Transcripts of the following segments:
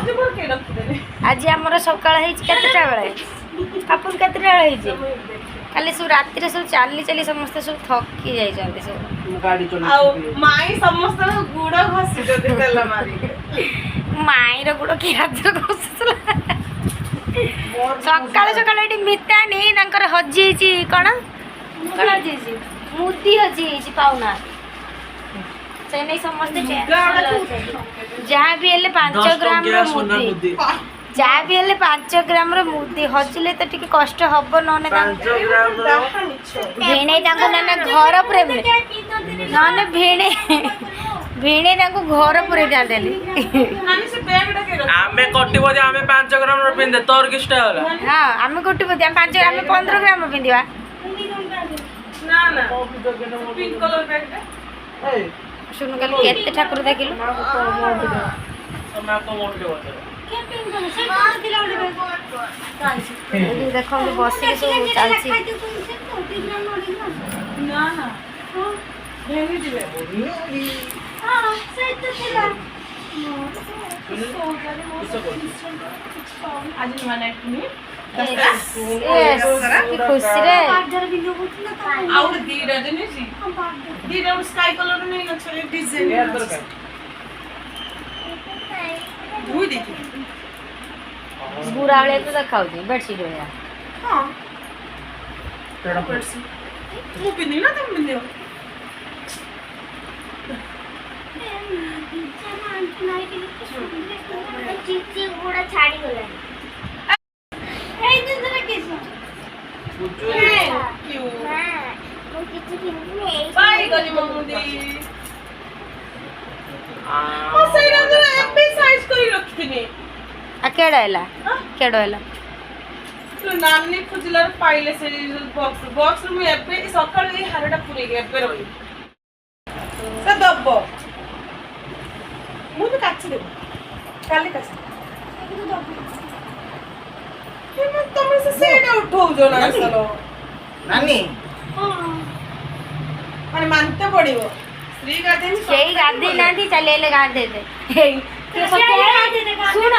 आज आमर सकाळ केतटा बेले आपन केतटा बेले खाली सब राति सब चली चली समस्त सब थकी जाइछन्ते सब गाड़ी चला माई समस्त गुड़ घसी तेल मारी माई रो गुड़ कि रात घसुला सकाळ सकाळ एटी मिता नहीं नंकर हजी ची कोन कोन हजी ची मुदी हजी ची पाउना से नहीं समस्त जहाँ भी हेले 5 ग्राम रो मुदी जहाँ भी हेले 5 ग्राम रो मुदी हजिले तो टिके कष्ट हबो नने 5 ग्राम भेणे तांको नने घर प्रेम नने भेणे भेणे तांको घर पुरे जांदेली आमे कोटिपति आमे 5 ग्राम रो पिंदे तोर किष्टा होला हां आमे कोटिपति हम 5 ग्राम 15 ग्राम पिंदिवा ना ना पिंक कलर बैग ए सुन कल केते ठाकुर देखिलु समय को मोट के बता देखो बस के सब चलसी ना ना भेनी दिबे हां सही तो थिला आज माने कि खुशी रे आउट दीरा देने जी दीरा स्काई कलर नहीं नछले डिजाइन धुई देखि बुरा वाले तो देखाउ छी बेडशीट होया हां तेरा बेडशीट मु पिनी ना तुम पिनियो चिची गुड़ा छाड़ी गला ए दिन तक केस क्यों हां वो चिची की नहीं बाय गली ममुदी ओ सही ना तो एमपी साइज कोई रखिनी आ केडा हैला तो नानी खुजला पाइले से बॉक्स में एबे सकाळ ए हारडा पूरे एबे रही से दब्बो मु तो काची देबो काली काची तुम से सेडा उठो जो ना चलो नानी माने मानते पड़िबो श्री गाधे केई गाधी नांदी चलेले गाधे दे सुन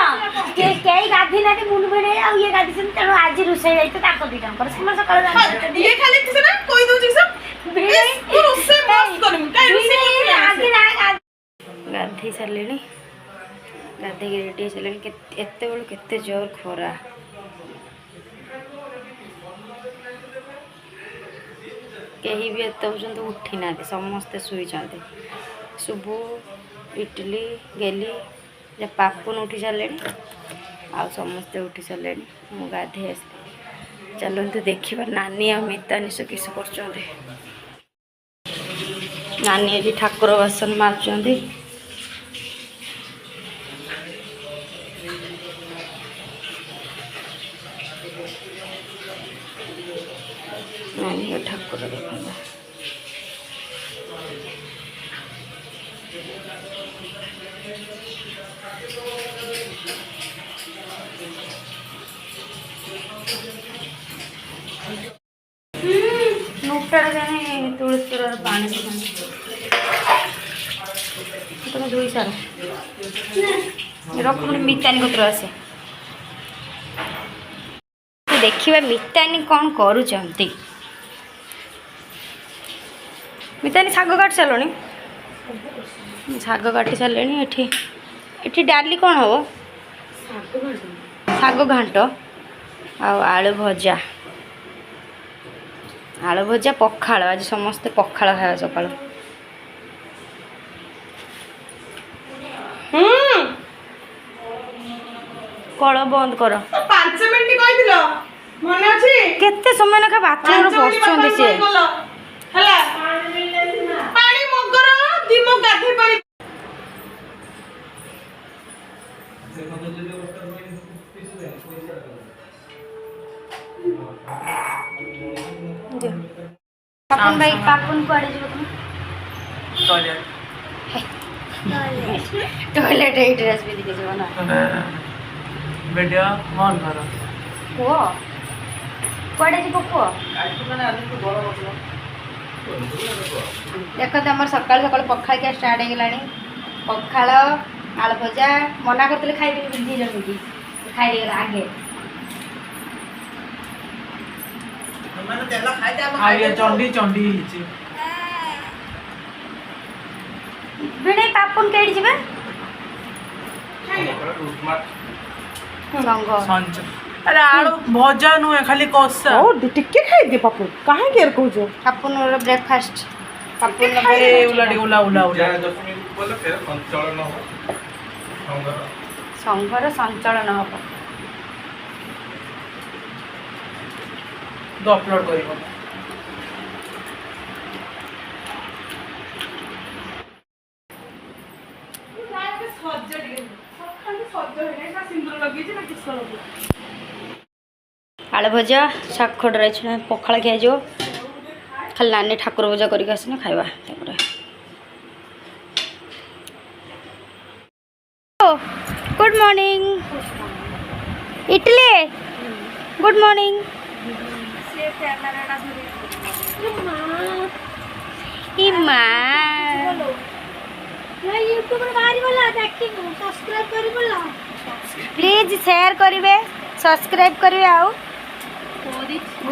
केई गाधी नांदी मुन बेने आ ये गाधी से तेनो आज रुसै जाई तो ताको दिटा पर समर सकाळ ये खाली किसे ना कोई दो जी सब तू रुसै मस्त करम काई रुसै गाधी सरलेनी गाधी के रेडी चलेनी के एते बळ केते जोर खोरा कहीं भी एत पर्यंत उठी ना समस्ते शुई शुभु इटली गेली पापुन उठी सारे आ समस्ते उठी सारे मु गाधे आस चलते देखा नानी आ मिता निश किस कर नानी आज ठाकुर बासन मार्चंट नानी ठाकुर देखा नोटा तुलसी पानी तुम धोई सार रख मितानी कतर आसे देखिए मितानी कौन करुँच मितानी शाग काट सारे शाग काटी सारे ये डाली कौन हम शाग घाट आलू भजा आलू भजा पखाड़ आज समस्ते पखाड़ खाया सका कल बंद कर 5 मिनिट कहिदिलो मन अछि केते समय नखा बाथरूम रो बसचोंदी से हला पानी मगर दिमो गाधे पानी पापुन भाई पापुन कुआडे जीव तुम टॉयलेट ए ड्रेस भी दिखे जीव ना वीडियो ऑन करो को कुआडे जीव को देखो तो आम सकाल सकाल पखाल क्या स्टार्ट हो गलानी पखाल ଆଳୁ ଭଜା ମନା କରିଥିଲେ ଖାଇଦେବି ଦି ଜଣ ମିଶିକି ଖାଇଦେଇଗଲା ଆଗେ। ଆଜ୍ଞା ଚଣ୍ଡି ଚଣ୍ଡି ହେଇଛି। ଭିଣେଇ ପାପୁନ କେଇଠି ଯିବେ? ସଞ୍ଜ ଆରେ ଆଳୁ ଭଜା ନୁହେଁ ଖାଲି କଷା। ଓ ଟିକେ ଖାଇଦେ ପାପୁ କାହିଁକି ଏର କହୁଛ? ପାପୁନର ବ୍ରେକଫାଷ୍ଟ। ପାପୁନ ଏ ଉଲାଡ଼ି ଉଲା ଉଲା ଉଲା ସଂଘର ସଞ୍ଚଳନ ହବ। ଅପଲୋଡ କରିବ। ଆଳୁ ଭଜା ଶାଗ ଖଡରା ଅଛି ପଖାଳ ଖିଆଯିବ। ଖାଲି ନାନୀ ଠାକୁର ପୂଜା କରିକି ଆସିନେ ଖାଇବା। ତାପରେ good morning idli good morning. ମା ପ୍ଲିଜ୍ ସେୟାର କରିବେ ସବସ୍କ୍ରାଇବ୍ କରିବେ ଆଉ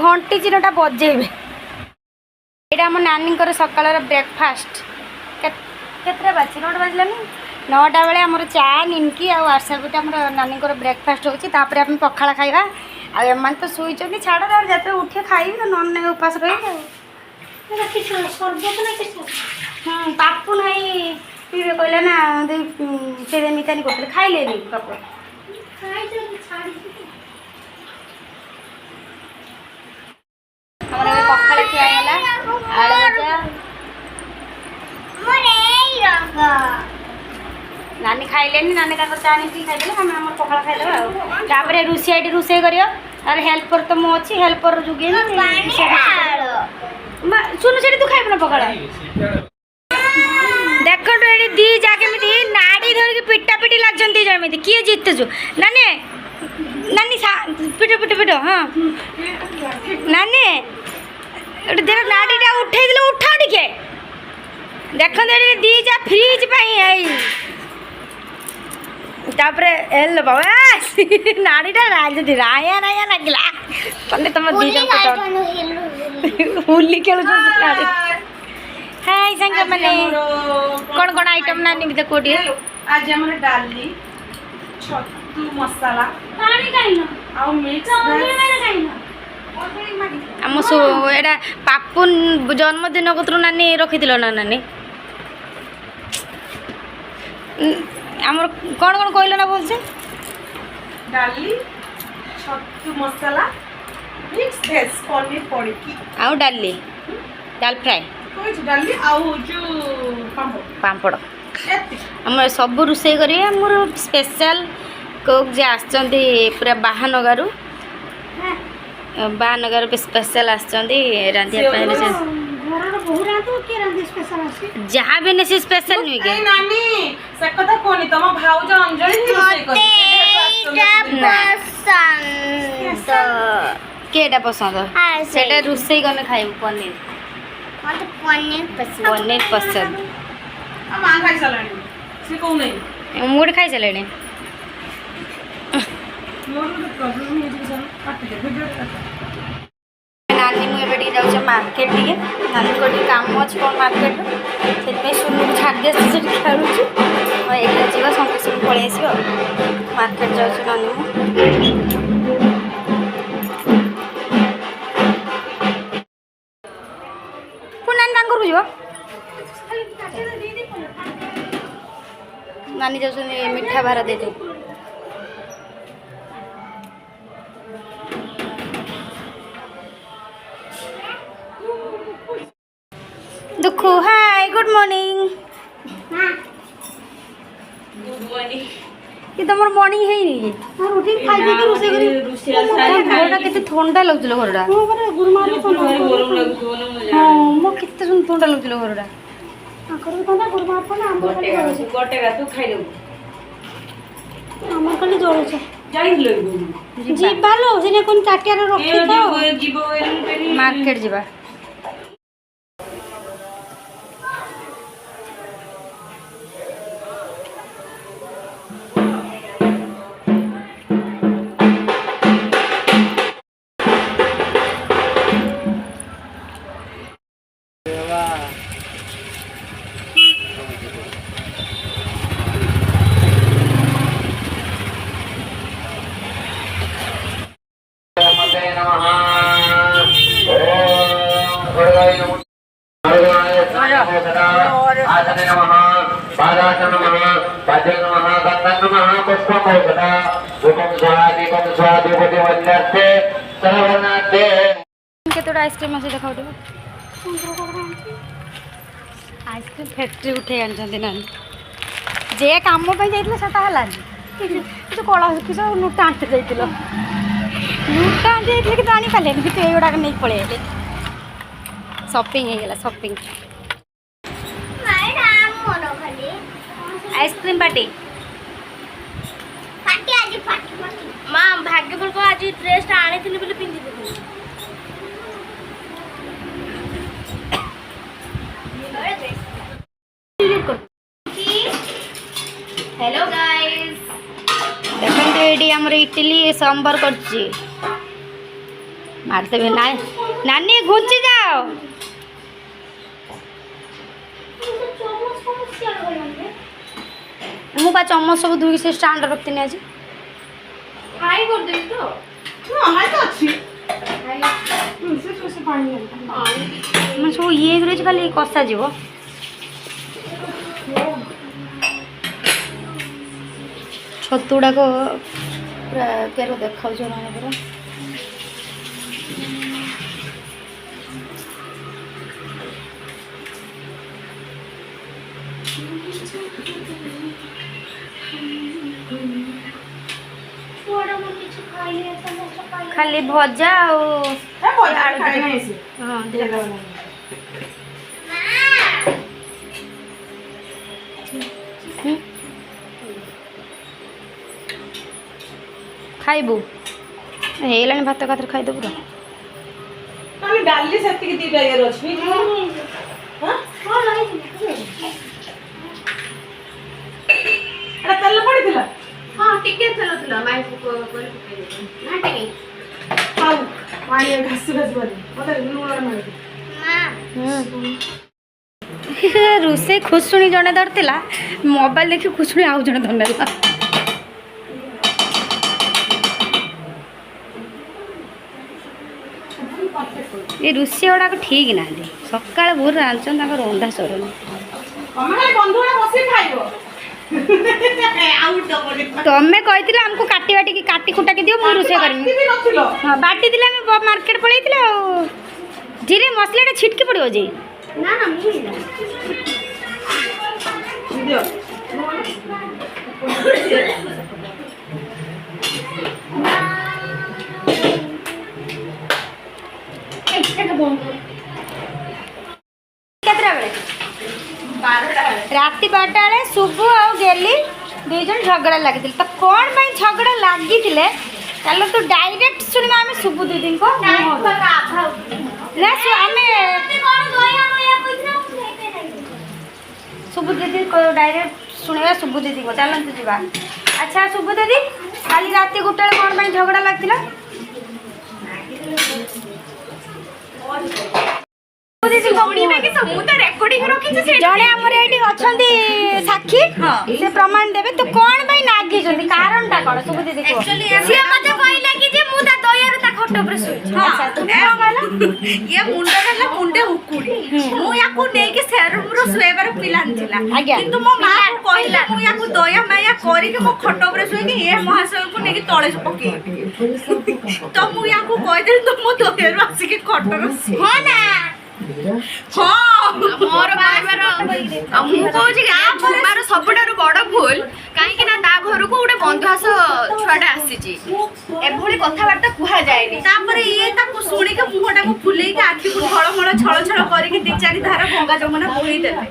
ଘଣ୍ଟି ଚିହ୍ନଟା ବଜେଇବେ। ଏଇଟା ଆମ ନାନୀଙ୍କର ସକାଳର ବ୍ରେକଫାଷ୍ଟ। କେତେଟା ବାଜି 9ଟା ବାଜିଲାନି। 9ଟା ବେଳେ ଆମର ଚା ନିମକି ଆଉ ଆରସା ପିଠା ଆମର ନାନୀଙ୍କର ବ୍ରେକଫାଷ୍ଟ ହେଉଛି। ତାପରେ ଆମେ ପଖାଳ ଖାଇବା। ଆଉ ଏମାନେ ତ ଶୋଇଛନ୍ତି ଛାଡ଼ ତାପରେ ଯେତେବେଳେ ଉଠିବେ ଖାଇବେ ନହେଲେ ନାହିଁ ଉପାସ ରହିବେ ଆଉ। ପାପୁ ନାହିଁ ପିଇବେ କହିଲେ ନା ସେ ମିତାନି କରୁଥିଲେ ଖାଇଲେନି ପାପୁ। ଆମର ଏବେ ପଖାଳ ଖିଆ ହେଲା ଆଳୁ ଭଜା। ନାନୀ ଖାଇଲେନି ନାନୀ ତାଙ୍କର ଚା ନେଇକି ଖାଇଦେଲେ ଆମେ ଆମର ପଖାଳ ଖାଇଦେବା ଆଉ। ତାପରେ ରୋଷେଇଟି ରୋଷେଇ କରିବ ତାପରେ ହେଲ୍ପର ତ ମୁଁ ଅଛି ହେଲ୍ପର ଯୁଗେଇନି। ଶୁଣୁ ସେଠି ତୁ ଖାଇବୁ ନା ପଖାଳ? ଦେଖନ୍ତୁ ଏଠି ଦି ଯା କେମିତି ନାଡ଼ି ଧରିକି ପିଟା ପିଟି ଲାଗଛନ୍ତି ଯେମିତି କିଏ ଜିତୁଛୁ ନାନୀ ନାନୀ ପିଟ ପିଟ ପିଟ ହଁ ନାନୀ ଏଠି ଦେହ ନାଡ଼ିଟା ଉଠେଇ ଦେଲେ ଉଠାଅ ଟିକେ। ଦେଖନ୍ତୁ ଏଠି ଦି ଯା ଫ୍ରିଜ୍ ପାଇଁ ଏଇ ତାପରେ ଏଲ ବାବା ନାଡ଼ିଟା ରାୟା ରାୟା ଲାଗିଲା କହିଲେ ତମ ଦି ଜଣ ହୋଲି ଖେଳୁଛନ୍ତି। ହାଇ ସାଙ୍ଗମାନେ କ'ଣ କ'ଣ ଆଇଟମ୍ ନାନୀ ବି ଦେଖ ଟିକେ। ଆଜି ଆମର ଡାଲି ଛତୁ ମସଲା ଆଉ ମିକ୍ସ ଆମ ଏଇଟା ପାପୁନ ଜନ୍ମଦିନ କତରୁ ନାନୀ ରଖିଥିଲ ନା ନାନୀ? ଆମର କ'ଣ କ'ଣ କହିଲ ନା ଭଲସେ? ଡାଲି ଛତୁ ମସଲା ମିକ୍ସ ଭେଜ ପନିର ପଡ଼ିକି ଆଉ ଡାଲି ଡାଲ ଫ୍ରାଏ ଡାଲି ଆଉ ପାମ୍ପଡ଼। ଆମର ସବୁ ରୋଷେଇ କରିବେ। ଆମର ସ୍ପେଶାଲ କୁକ୍ ଯେ ଆସିଛନ୍ତି ପୁରା ବାହାନଗାରୁ ସ୍ପେଶାଲ ଆସିଛନ୍ତି ରାନ୍ଧିବା ପାଇଁ। ଯାହା ବି ନେଇ ସେ ସ୍ପେଶାଲ ନୁହେଁ କି ନାନୀ ସେ କଥା କହନି ତମ ଭାଉଜ ଅଞ୍ଜଳି କେଟା ପସନ୍ଦ ସେଟା ରୋଷେଇ କଲେ ଖାଇବୁ। ପନିର ପନିର ପସନ୍ଦ। ମା ଖାଇସାରିଲାଣି ସେ କହୁନାହିଁ ମୁଁ ଗୋଟେ ଖାଇସାରିଲିଣି। ନାନୀ ମୁଁ ଏବେ ଟିକେ ଯାଉଛି ମାର୍କେଟ ଟିକେ ନାନୀଙ୍କ ଟିକେ କାମ ଅଛି କ'ଣ ମାର୍କେଟରେ ସେଥିପାଇଁ ସୁନୁକୁ ଛାଡ଼ି ଆସିଛି ସେଠି ଖେଳୁଛି। ଏଇଟା ଯିବା ସଙ୍ଗେ ସଙ୍ଗେ ପଳେଇ ଆସିବ ଆଉ। ମାର୍କେଟ ଯାଉଛି ନାନୀ ମୁଁ। ପୁଣି ନାନୀ ତାଙ୍କ ଘରକୁ ଯିବ। ନାନୀ ଯାଉଛନ୍ତି ମିଠା ଭାର ଦେଇଦେବ। Dukhu hi good morning. କି ତମର ମର୍ଣ୍ଣିଂ ହେଇନି କି? ଉଠିକି ଖାଇଦେଇକି ରୋଷେଇ କରି ଘରଟା କେତେ ଥଣ୍ଡା ଲାଗୁଥିଲା ଘରଟା। ହଁ ମୋ କେତେ ଥଣ୍ଡା ଲାଗୁଥିଲା ଘରଟା। ଆମର ଖାଲି ଜଳୁଛେ ଯିବା ଲୋ ସେନେ କୋন ତାଟିଆରେ ରଖିଥାଅ ମାର୍କେଟ ଯିବା। କେତେଟା ଆଇସ୍କ୍ରିମ୍ ଅଛି ଦେଖାଉ ଟିକେ ଆଇସ୍କ୍ରିମ୍ ଫ୍ୟାକ୍ଟ୍ରି ଉଠେଇ ଆଣିଛନ୍ତି ନା ଯେ କାମ ପାଇଁ ଯାଇଥିଲେ ସେଟା ହେଲାନି କିଛି କଳା କିସ ନୋଟା ଆଣିତେ ଯାଇଥିଲ ନୋଟା ଆଣିତେ ଯାଇଥିଲେ କିନ୍ତୁ ଆଣିପାରିଲେନି କିନ୍ତୁ ଏଇଗୁଡ଼ାକ ନେଇକି ପଳେଇ ଆସିଲେ ସପିଂ ହେଇଗଲା ସପିଂ ଆଇସ୍କ୍ରିମ୍ ପାର୍ଟି ମା ଭାଗ୍ୟବଳକୁ ଆଜି ଡ୍ରେସ୍ଟା ଆଣିଥିଲି ବୋଲି ପିନ୍ଧିଥିଲି हेलो गाइस देखते ये आमर इडली सांबर करछि मारते भी ना नानी घुंची जाओ मु बा चम्मच सब धुई से स्टैंड रखती आज फ्राई कर दे तो हां तो अच्छी मैं सब ये खाली कषा जीव छतु गुड़ाक पूरा केर देखा जरा पूरा खाली भजा खाइबू हेला भात का खाईदेबू तो डाली से दीटा ये अच्छी तेल पड़ी हाँ टिके तेल थिला माई को करे ना टिके हां माई घास घास वाली मते लूण मार रोसे खुशुणी जड़े धरला मोबाइल देखी खुशुणी आउ जड़े धरला ये रोसे गुड़ाक ठीक ना सका भोर रांधन रंधा सरुनी तमें कही आमको काटी बाटी काटी खुटा के दियो मुझे रोसे करमी हाँ बाटी दिला मार्केट पड़े धीरे मसला छिटकी पड़ो जे ना ना राति 12 बेले शुभु आ गेली दुईजन झगड़ा लगी तो कौन पाई झगड़ा लगी चलो तू डायरेक्ट सुनिबा आमे शुभु दीदी को ना शुभु दीदी को डायरेक्ट सुनिबा शुभु दीदी को चलते जीवा अच्छा शुभु दीदी काली राति गोटे कौन पाई झगड़ा लगतिला जड़े आमर ये साक्षी से प्रमाण देवे तो कौन भाई नागी कारण टा कौन सब दीदी ये मुंडा मुंडे उकुड़ी मु याकू नेकी सेरूम रो सुएबार प्लान थिला किंतु मो मां को कहला मु याकू दया माया करी के मो खट ऊपर सुएकी ए महाशय को नेकी तळे पके तो मु याकू कह दे तो मो दया रो आसी के खट रो हो ना हाँ मोर बाबार मु कहू जे मार सबटारु बड़ भूल काहे ना ता घर को गोटे बंधुआस छुआटा आसी एभली कथबार्ता कुहा जाएनी तापर ये ताको सुनी के मुहटा को फुले के आखि को झळमळ छळ करी दी चारि धार गंगा जमुना बोही देले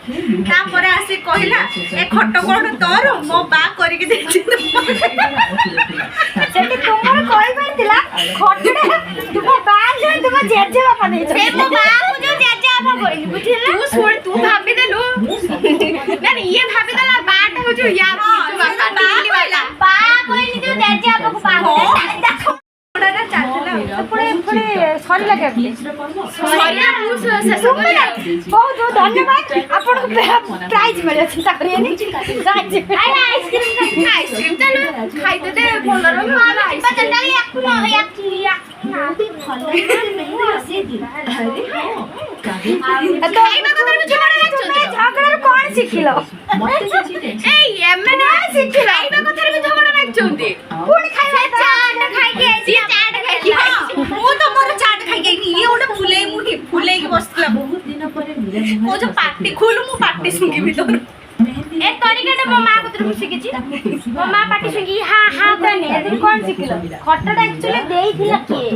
तापर आसी कहला ए खट कोण तोर मो बा करी के देछि सेठी तुमर कहि परतिला खटडा तुम बा जे तुम जेजे बापा नै से मो बा को जो जेजे बापा कहि बुझिला तू सुन तू भाबी देलु ना ये भाबी देला बाटा हो जो या बापा टिकली वाला बा कहि जो जेजे बापा को बा देखो ओडा चाटला पुणे पुणे सरिला केबले सरिया मु शेष बहुत बहुत धन्यवाद आपन को प्राइज मिले अछि ताकरियानी आइसक्रीम चलो खाइ दे बोलर चंडाली याकू ना तो खाइबा कथर में झगड़ा लागछ झगड़ा कौन सिखिलो ए एमे ना सिखिलो खाइबा कथर ମୋ ଯୋଉ ପାଟି ଖୋଲୁ ମୁଁ ପାଟି ଶୁଙ୍ଘିବି ତୋର ଏ ତରିକାଟା ମୋ ମା କତିରୁ ଶିଖିଛି। ମୋ ମା ପାଟି ଶୁଙ୍ଘି ହା ହା କହନି। ଏଥିରୁ କ'ଣ ଶିଖିଲ? ଖଟଟା ଆକ୍ଚୁଆଲି ଦେଇଥିଲା କିଏ?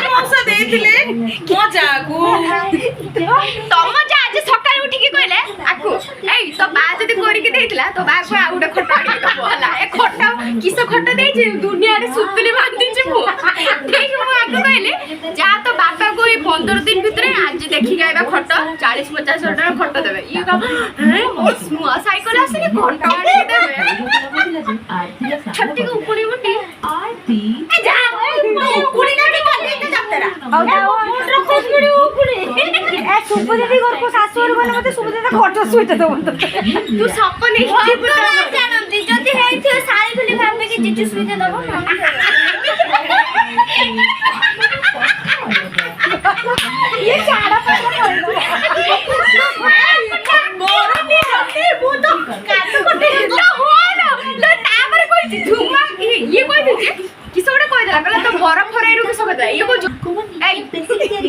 ମାଉସା ଦେଇଥିଲେ ମୋ ଯାକୁ। ତମ ଯା ଆଜି ସକାଳେ ଉଠିକି କହିଲେ ଆକୁ ଏଇ ତୋ ବା ଯଦି କରିକି ଦେଇଥିଲା ତୋ ବାକୁ ଆଉ ଗୋଟେ ଖଟ ଆଣିକି ଦବ ହେଲା। ଏ ଖଟ କିସ ଖଟ ଦେଇଛି ଦୁନିଆରେ ସୁତୁଲି ବାନ୍ଧିଛି ମୁଁ। ଠିକ ମୁଁ ଆକୁ କହିଲି ଯା ତୋ ବାପାକୁ ଏଇ 15 ଦିନ ଭିତରେ ଆଜି ଦେଖିକି ଆଇବା ଖଟ 40-50 ହଜାର ଟଙ୍କା ଖଟ ଦେବେ। ଇଏ ନୂଆ ସାଇକେଲ ଆସିନି ଖଟ ଆଣିକି ଦେବେ। ଛଟିକୁ ଉକୁଣି ମୁଟି ସୁବୁଦିଦି ଘରକୁ ଶାଶୁ ଘରକୁ ଗଲେ ମତେ ସୁବୁଦିଦି ଖଟ ଶୋଇତେ ଦବ। ତୁ ସପନ ଜାଣନ୍ତି ଯଦି ହେଇଥିବ ଶାଳୀ ବୋଲି ଭାବିକି ଜିଜୁ ଶୋଇତେ ଦବ। ଇଏ ଛାଡ ତାପରେ କହିଛି ଝୁମା ଇଏ କହିଦେଇଛି କିସ ଗୋଟେ କହିଦେଲା କହିଲା ତ ଘର ଫରାଇରୁ କିସ କହିଦେଲା। ଇଏ କହୁଛୁ ଏଇ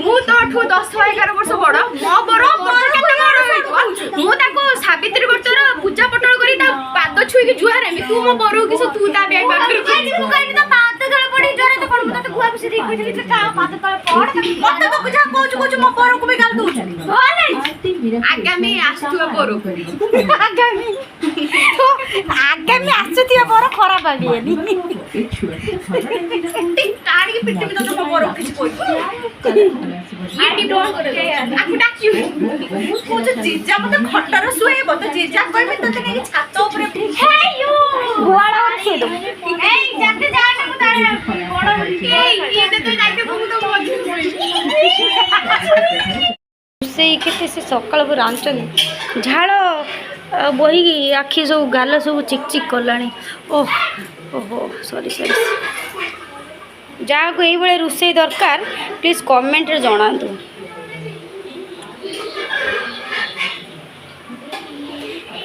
ମୁଁ ତୋଠୁ 10-11 ବର୍ଷ ବଡ ମୋ ବର କେତେ ବଡ ହେଇଥିବ ମୁଁ ତାକୁ ସାବିତ୍ରୀ ବର୍ଷର ପୂଜା ପଟଳ କରି ତା ପାଦ ଛୁଇଁକି ଜୁହାର ହେବି ତୁ ମୋ ବରକୁ କିସ ତୁ ତା ବ୍ୟାଗ ପାଖରେ ମୁଁ କହିବି ତ ପାଦ ତଳେ ପଡି ଜୋରେ ତ କଣ ମୁଁ ତତେ ଗୁଆ ବିଷୟ ଦେଇ କହିଥିଲି ଯେ ତା ପାଦ ତଳେ ପଡ ମତେ ତ ଯାହା କହୁଛୁ କହୁଛୁ ମୋ ପରକୁ ବି ଗାଳି ଦଉଛୁ। ଆଗାମୀ ଆସୁଥିବା ବରକୁ ଆଗାମୀ ଆସୁଥିବା ବର ଖରାପ ଭାବିବେନି। କାଣିକି ପିଟିବି ତତେ ମୋ ପରକୁ କିଛି କହିବୁ। କହୁଛୁ ଜିଜା ମତେ ଖଟରେ ଶୁଏଇବ ତ ଜିଜା କହିବି ତତେ ନେଇକି ଛାତ ଉପରେ ଗୁଆଳ ଶୋଇ ଦବୁ। ଏଇ ଯାତେ ଯାଆନା ମୁଁ ତାର ବଡ ଏଇ ଏଇଟା ତ ଯାଇତେ ମୁଁ ତ ମଝିରେ ରୋଷେଇ କେତେ ସେ ସକାଳୁ ରାନ୍ଧୁଛନ୍ତି ଝାଳ ବହିକି ଆଖି ସବୁ ଗାଲ ସବୁ ଚିକ୍ ଚିକ୍ କଲାଣି। ଓହୋ ସରି ଯାହାକୁ ଏଇଭଳିଆ ରୋଷେଇ ଦରକାର ପ୍ଲିଜ୍ କମେଣ୍ଟରେ ଜଣାନ୍ତୁ।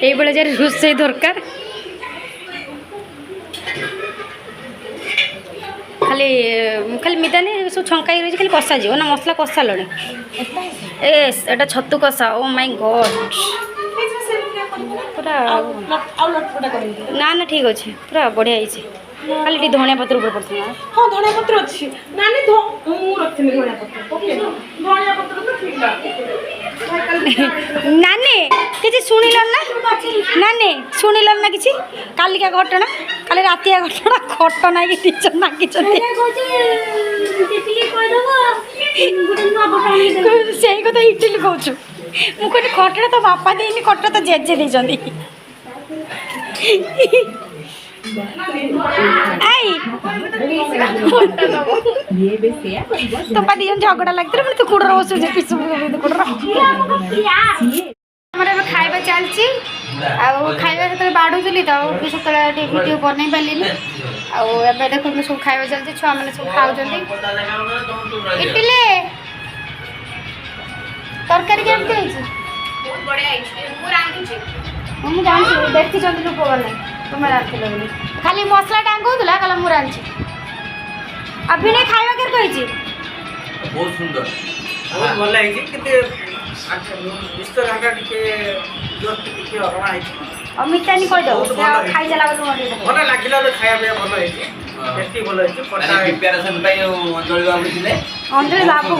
এইভাবে যার রোষেই দরকার খালি খালি মিদানি সব ছঙ্কাই রয়েছে খালি কষা যাব না মশলা কষা লড়ে এটা ছতু কষা ও মাই গড পুরা না না ঠিক আছে পুরা বঢ়িয়া হয়েছে খালি টি ধনিয়া পত্র উপরে পড়ছে না ହଁ ଧଣିଆ ପତ୍ର ଅଛି ନାନୀ ମୁଁ ରଖିଥିଲି ଧଣିଆ ପତ୍ର ଓକେ ଧଣିଆ ପତ୍ର ତ ଠିକ ଲାଗେ ନାନୀ କିଛି ଶୁଣିଲ ନା ନାନୀ ଶୁଣିଲ ନା କିଛି କାଲିକା ଘଟଣା କାଲି ରାତିଆ ଘଟଣା ଖଟ ନାଇକି ଟିଚର ନାଗିଛନ୍ତି ସେଇ କଥା ଇଟିଲି କହୁଛୁ ମୁଁ କହିଲି ଖଟଟା ତ ବାପା ଦେଇନି ଖଟ ତ ଜେଜେ ଦେଇଛନ୍ତି ତୋପା ଦି ଜଣ ଝଗଡ଼ା ଲାଗିଥିଲା ମାନେ ତୁ କୁଡ଼ର ବସୁଛୁ ପିସୁ କୁଡ଼ର ଆମର ଏବେ ଖାଇବା ଚାଲିଛି ଆଉ ଖାଇବା ଯେତେବେଳେ ବାଢ଼ୁଥିଲି ତ ସେତେବେଳେ ଟିକେ ଭିଡ଼ିଓ ବନେଇ ପାରିଲିନି ଆଉ ଏବେ ଦେଖନ୍ତୁ ସବୁ ଖାଇବା ଚାଲିଛି ଛୁଆମାନେ ସବୁ ଖାଉଛନ୍ତି ଇଟିଲି ତରକାରୀ କେମିତି ହେଇଛି ମୁଁ ଜାଣିଛି ଦେଖିଛନ୍ତି ଲୋକମାନେ ତୁମେ ରାନ୍ଧିଥିଲ ବୋଲି ଖାଲି ମସଲା ଟାଙ୍ଗୁଥିଲା କହିଲା ମୁଁ ରାନ୍ଧିଛି ଅଭିନୟ ଖାଇବା କେତେ କହିଛି ବହୁତ ସୁନ୍ଦର ବହୁତ ଭଲ ହେଇଛି କିନ୍ତୁ ମିଷ୍ଟର ହାଙ୍କା ଟିକେ ଅରଣା ହେଇଛି ଆଉ ମିଠାନି କହିଦେବ ଖାଇଦେଲା ଭଲ ଲାଗିଲା ଖାଇବା ପିଇବା ଭଲ ହେଇଛି ଟେଷ୍ଟି ଭଲ ହେଇଛି ପ୍ରିପାରେସନ ପାଇଁ ଅଞ୍ଜଳି ବାବୁ ଥିଲେ ଅଞ୍ଜଳି ବାବୁ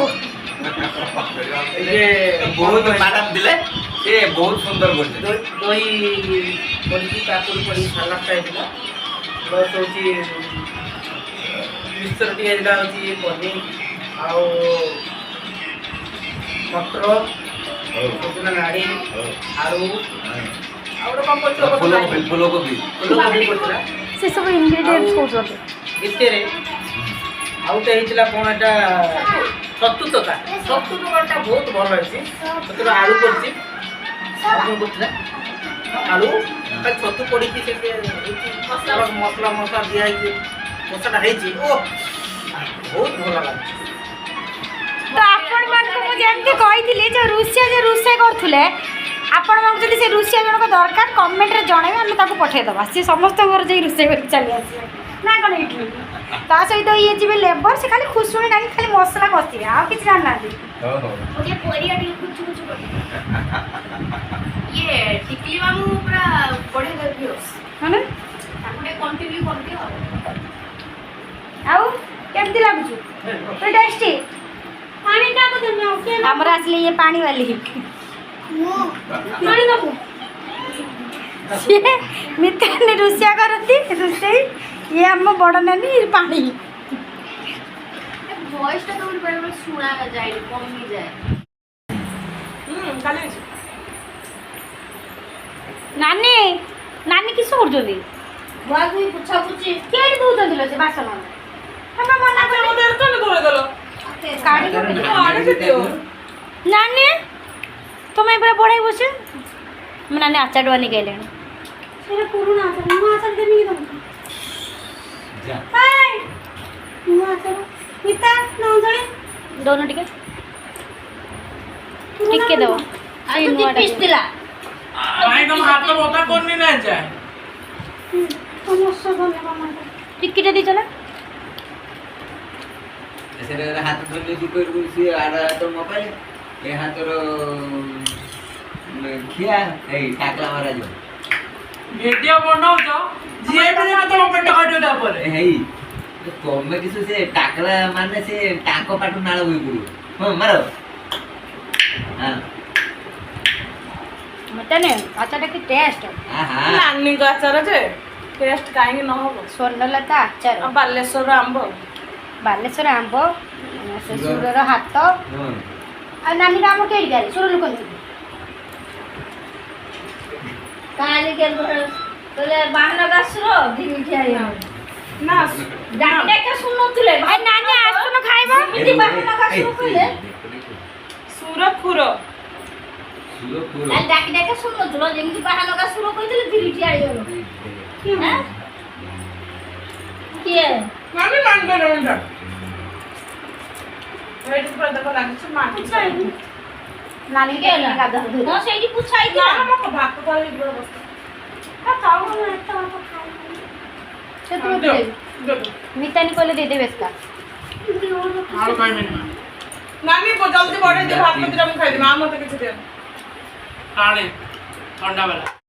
ବହୁତ ମ୍ୟାଡାମ ଥିଲେ ସେ ବହୁତ ସୁନ୍ଦର କରିଥିଲେ ଦହି ପଡ଼ିକି କାକୁଡ଼ି ପଡ଼ିକି ସାଲାଡ଼ଟା ହେଇଥିଲା ପ୍ଲସ୍ ହେଉଛି ମିକ୍ସଚର ଟିକେ ହେଇଥିଲା ହେଉଛି ପନିର ଆଉ ମଟର ସଜନା ନାଡ଼ି ଆଳୁ ଆଉ ଗୋଟେ କ'ଣ ପଡ଼ିଥିଲା ଫୁଲକୋବି ପଡ଼ିଥିଲା ସେ ସବୁ ଇନଗ୍ରିଡିଏଣ୍ଟସ୍ କହୁଛନ୍ତି ଭିତରେ ଆଉ ଗୋଟେ ହେଇଥିଲା କ'ଣ ଏଇଟା ଛତୁ ତରକାରୀଟା ବହୁତ ଭଲ ହେଇଛି ସେଥିରେ ଆଳୁ ପଡ଼ିଛି କରୁଥିଲା ଆଳୁ ଛତୁ ପଡ଼ିକି ସେ ମସଲା ଦିଆ ହେଇଛି କଷାଟା ହେଇଛି ଓ ବହୁତ ଭଲ ଲାଗୁଛି ତ ଆପଣମାନଙ୍କୁ ମୁଁ ଯେମିତି କହିଥିଲି ଯେ ରୋଷେଇ କରୁଥିଲେ ଆପଣମାନଙ୍କୁ ଯଦି ସେ ରୋଷେଇଆ ଜଣକ ଦରକାର କମେଣ୍ଟରେ ଜଣାଇବେ ଆମେ ତାକୁ ପଠାଇଦେବା ସେ ସମସ୍ତଙ୍କର ଯାଇ ରୋଷେଇ କରିକି ଚାଲି ଆସିବେ ନା କ'ଣ ଇଟିଲି ତା ସହିତ ଇଏ ଯିବେ ଲେବର ସେ ଖାଲି ଖୁସୁଣି ଡାକି ଖାଲି ମସଲା କଷିବେ ଆଉ କିଛି ଜାଣିନାହାନ୍ତି ଗୋଟେ ପରିବା ଟିକେ କୁଚୁ କୁଚୁ କରି ଇଏ ଟିକଲି ମାମୁଁ ପୁରା ବଢିଆ କରିଦିଅ ମାନେ ତାକୁ ଟିକେ କଣ୍ଟିନ୍ୟୁ କରିଦିଅ ଆଉ କେମିତି ଲାଗୁଛୁ ଟେଷ୍ଟି ପାଣି କାକୁ ଦେମି ଆଉ କେ ଆମର ଆସିଲେ ଇଏ ପାଣି ବାଲି ପାଣି ଦବୁ ସିଏ ମିତାଲି ରୋଷେଇ କରନ୍ତି ରୋଷେଇ ଇଏ ଆମ ବଡ଼ ନାନୀ ପାଣି ଭଏସଟା ତ ବେଳେ ବେଳେ ଶୁଣା ଯାଏନି କମିଯାଏ କାଲି ହେଇଛି ନାନୀ ନାନୀ କିସ କରୁଛନ୍ତି ଧୁଆ ଧୁଇ ପୁଛା ପୁଛି କେଠି ଦଉଛନ୍ତି ଲୋ ସେ ବାସନ ତମେ ମନା ମତେ ମତେ ଏରକମ ଧୋଇଦେଲ ନାନୀ ତମେ ପୁରା ବଢ଼ାଇ ବସେ ମୋ ନାନୀ ଆଚାର ବନେଇକି ଆଇଲେଣି ସେଟା ପୁରୁଣା ଆଚାର ନୂଆ ଆଚାର ଦେମି କି ତମକୁ ହାଇ ନୂଆ ଆଚାର ମିତା ନନ୍ଦଳି ଦଉନ ଟିକେ ଟିକେ ଦେବ ସେଇ ନୂଆଟା ପିସ୍ ଦିଲା କାଇଁ ତମ ହାତ ବତା କରିନି ନା ଯାଏ ସମସ୍ତ ଧନ୍ୟବାଦ ଟିକିଟା ଦେଇଛ ନା ସେଟା ହାତ ଧରିଲେ ଦୁଃଖରୁ ସିଏ ଆର ହାତ ମୋବାଇଲ ଏ ହାତର ଖିଆ ଏଇ ଟାକଲା ମାରାଯିବ ଭିଡିଓ ବନଉଛ ଯିଏ ବି ଦେଖେ ତମ ପେଟ କାଟିବ ତାପରେ ହେଇ ତମେ କିଛି ସେ ଟାକଲା ମାନେ ସେ ଟାଙ୍କ ପାଠ ନାଳ ହୋଇ ପଡିବ ହଁ ମାର ହଁ ମତେ ନେ ଆଚାରଟା କି ଟେଷ୍ଟ ଆହା ନାନୀଙ୍କ ଆଚାର ଯେ ଟେଷ୍ଟ କାହିଁକି ନ ହବ ସ୍ୱର୍ଣ୍ଣଲତା ଆଚାର ଆଉ ବାଲେଶ୍ୱର ଆମ୍ବ ବାଲେଶ୍ୱର ଆମ୍ବ ଶ୍ୱଶୁରର ହାତ ହଁ ଆଉ ନାନୀର ଆମ କେଇଟି ଗାଳି ସୁର ଲୋକ କାଲି କେ କହିଲେ ବାହାନ ଗାସୁର ଦିମିଠି ଆଇଲା ନା ଡାକିଟା କେ ଶୁଣୁଥିଲେ ନାନୀ ଆସୁନ ଖାଇବ ଏମିତି ବାହାନ ଗାସୁର କହିଲେ ସୁର ଖୁର କାଲି ଡାକିଟା କେ ଶୁଣୁଥିଲ ଯେମିତି ବାହାନ ଗାସୁର କହିଥିଲେ ଦିମିଠି ଆଇଲା କିଏ ମାନେ ମାନିବେ ନା ଏଇଠି ପୁରା ଦେଖ ଲାଗୁଛି ମାଟି ନାନୀ କେ ଗାଧା ହଁ ସେଇଠି ପୁଛା ନା ହେଇଥିଲା ମୋ ଭାତ ଖାଲି ପୁରା ବସ୍ତା ସେ ତୁ ମିତାନି କହିଲେ ଦେଇଦେବେ ଏକା ଆଉ ଖାଇବେନି ମା ନାନୀ ଜଲ୍ଦି ବଢେଇ ଦିଅ ଭାତ ଦିଟା ମୁଁ ଖାଇଦେବି ମା ମତେ କିଛି ଦିଅ ପାଣି ଥଣ୍ଡା ବାଲା